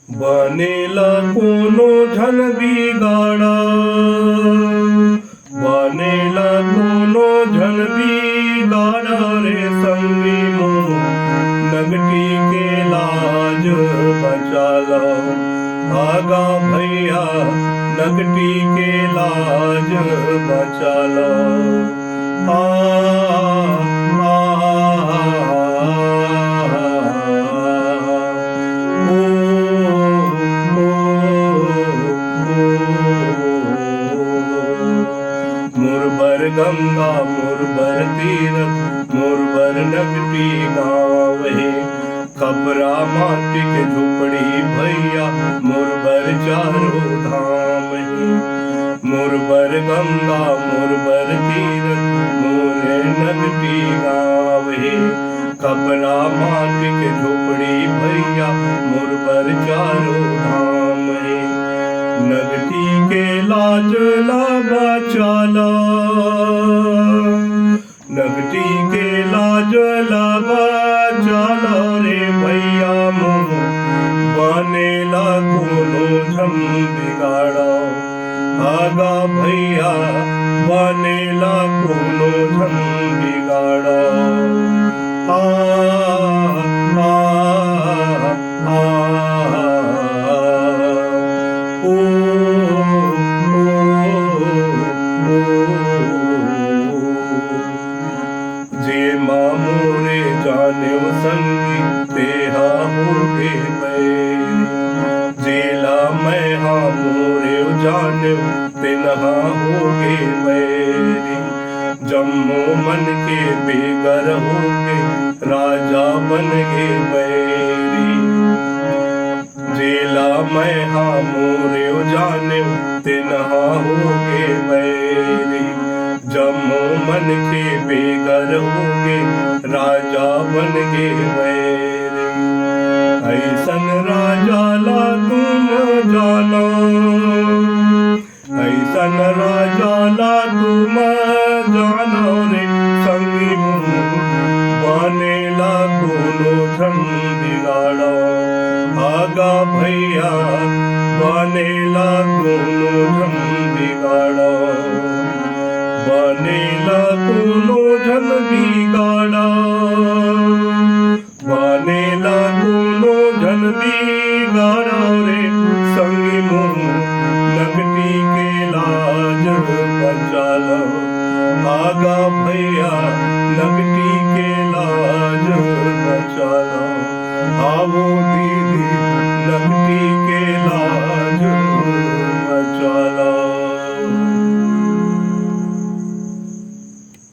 बनेला कोनो झन बिगाड़ा, बनेला कोनो झन बिगाड़ा रे संगी मोर नगटी के लाज बचाला। आगा भैया नगटी के लाज बचाला। आ मुरबर गंगा मुरबर तीरथ मुरबर नगटी गाँव है। खपरा माटी के झुपड़ी भैया मुरबर चारों धाम है। मुरबर गंगा मुरबर तीरथ मोरे नगटी गाँव है। खपरा माटी के झुपड़ी भैया मुरबर चारों धाम है। नगटी के लाज ला बचाला, नगटी के लाज ला बचाला रे भैया मोर बनेला कोनो झन बिगाड़ा। आगा भैया बनेला कोनो झन बिगाड़ा। आ जे मोरे जाने संगी तेहा होगे बैरी। जेला मैं हाँ मोरे जाने तेनहा होगे बैरी। जम्मो मन के बेगर होके राजा बन गे बैरी। जेला मैं हाँ मोरे जाने तेनहा होगे बैरी। जम्मो मन के बेगर होगे राजा बन गे बैरी। ऐसन राजा ला तुम जानो, ऐसन राजा ला तुम जानो रे संगी मोर बनेला कोनो झन बिगाड़ा। आगा भैया बनेला कोनो झन बिगाड़ा। बनेला कोनो झन बिगाड़ा, बनेला कोनो झन बिगाड़ा रे संगी मोर नगटी के लाज बचाला। आगा भैया नगटी के लाज बचाला। आवो